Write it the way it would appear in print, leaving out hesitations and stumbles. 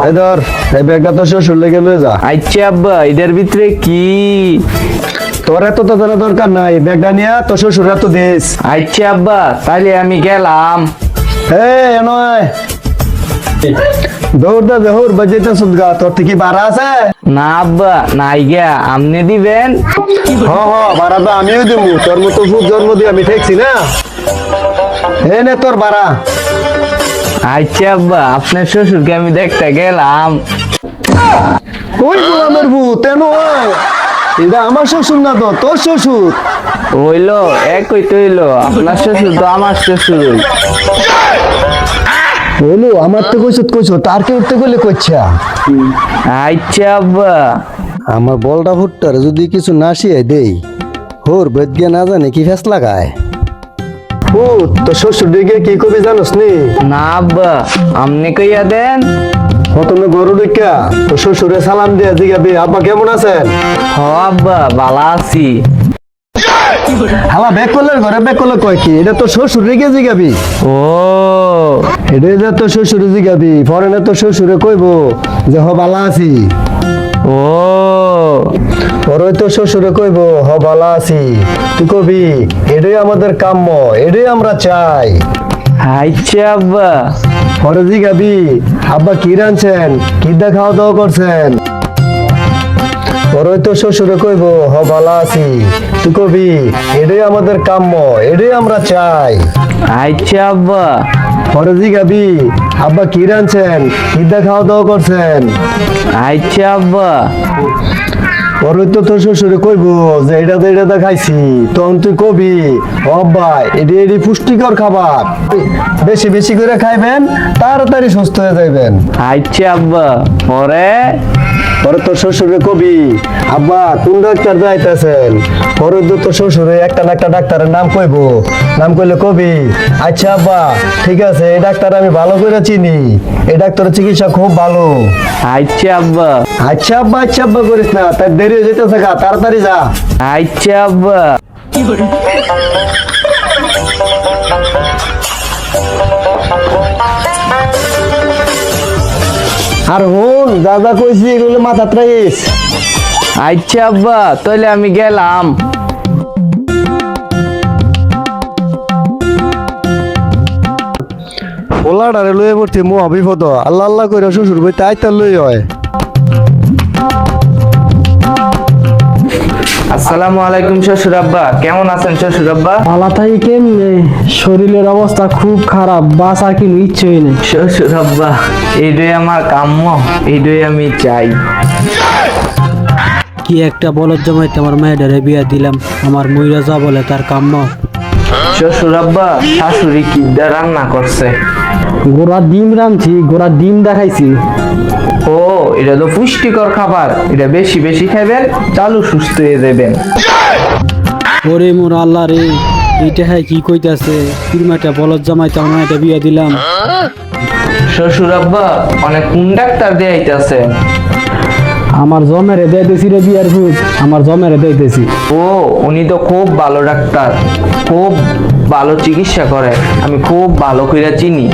এই ধর এই ব্যাগটা তো শ্বশুর লেগে লয়ে যা। আচ্ছা আব্বা, এটার ভিতরে কি? তোর এত তো জানা দরকার নাই, ব্যাগটা নিয়ে তো শ্বশুর এত দিস। আচ্ছা আব্বা, তাহলে আমি গেলাম। এই নয় দৌড় দা দৌড় বাজেটা সুদগা, তোর থেকে বাড়া আছে? না আব্বা, নাই গিয়া, আপনি দিবেন? হ হ, বাড়া তো আমিও দেবো, তোর মতো খুব জন্ম দিয়ে আমি ঠেকছি না। এই নে তোর বাড়া। আচ্ছা আব্বা, আপনার শ্বশুরকে আমি দেখতে গেলাম। ওই গোলামের ভূত তেন এটা আমার শ্বশুর না, তো তোর শ্বশুর। হইলো একই তো হইলো, আপনার শ্বশুর তো আমার শ্বশুর। বলো আমার তো কইছো তার কে উঠতে গেলে কইছা। আচ্ছা আব্বা। আমার বলটা ভুট্টার যদি কিছু না শিয়ে দেই, হোর বেদগে না জানে কি ফেস লাগায়। ও তো শ্বশুর দিকে কি কবি জানোস নি? না আব্বা, আপনি কইয়া দেন। প্রথমে গরু দিকা তো শ্বশুরে সালাম দিয়ে জিগাবি আব্বা কেমন আছেন। হ আব্বা, ভালো আছি। হালা ব্যাক করলে ঘরে ব্যাক করলে কয় কি এটা তো শ্বশুর রেগে জিগাবি। ও এটা যে তো শ্বশুরে জিগাবি, পরে না তো শ্বশুরে কইবো যে হ ভালো আছি। ও পরে তো শ্বশুরে কইবো হ ভালো আছি, তুই কবি এটাই আমাদের কাম্য, এটাই আমরা চাই। আচ্ছা আব্বা। পরে জিগাবি আব্বা কি রাঁধছেন, কি দা খাওয়া দাওয়া করছেন। পরে তো শ্বশুরে কইবো হ ভালো আছি, তুই কবি এটাই আমাদের কাম্য, এটাই আমরা চাই। আচ্ছা আব্বা। পরে জিগাবি আব্বা কি রাঁধছেন, কি দা খাওয়া দাওয়া করছেন। আচ্ছা আব্বা। পরে তো তোর শ্বশুরে কইবো যে এটা খাইছি, তখন তুই কবি ও আব্বা এটি পুষ্টিকর খাবার, বেশি বেশি করে খাইবেন, তাড়াতাড়ি সুস্থ হয়ে যাইবেন। আচ্ছা আব্বা। পরে? পরে তোর শ্বশুরে কবি আব্বা কোন ডাক্তার যাইতেছেন। পরে তো তোর শ্বশুরে একটা না একটা ডাক্তারের নাম কইবো, নাম কইলে কবি আচ্ছা আব্বা ঠিক আছে, এই ডাক্তার আমি ভালো করে চিনি, এই ডাক্তারের চিকিৎসা খুব ভালো। আচ্ছা আব্বা। আচ্ছা আব্বা করিস না, তার দেরি হয়ে যেতেছে গা, তাড়াতাড়ি যা। আচ্ছা আব্বা। আর হুন যা যা কইছি এগুলো মাথা রাখিস। আচ্ছা আব্বা, তাহলে আমি গেলাম। ওলাডারে লয়ে পড়ছি মহা বিপদ, আল্লাহ আল্লাহ কইরা শ্বশুর বইতে আইতার লই হয়। আসসালামু আলাইকুম শ্বশুর আব্বা, কেমন আছেন শ্বশুর আব্বা? পালা থাকি কেমনে, শরীরের অবস্থা খুব খারাপ, বাঁচার কিন্তু ইচ্ছেই নেই। শ্বশুর আব্বা, এইটাই আমার কাম্য, এইটাই আমি চাই। কি একটা বলদ জমাইতে আমার মেয়েটারে বিয়া দিলাম, আমার মইরা যা বলে তার কাম্য। শ্বশুর আব্বা, শাশুড়ি কি দা রান্না করছে? গোড়া ডিম রাঁধছি, গোড়া ডিম দেখাইছি। ও এটা তো পুষ্টিকর খাবার, এটা বেশি বেশি খাবেন, চালু সুস্থ হয়ে যাবেন। ওরে মোর আল্লাহ রে, এইটা হ্যাঁ কি কইতাছে, কিরমাটা বলদ জমাইতে আমার মেয়েটা বিয়া দিলাম। শ্বশুর আব্বা, অনেক কোন ডাক্তার দেয়াইতেছে? আমার জমেরে দেইতেছি রে বিয়ার ভূত, আমার জমেরে দেইতেছি। ও উনি তো খুব ভালো ডাক্তার, খুব ভালো চিকিৎসা করে, আমি খুব ভালো কইরা চিনি।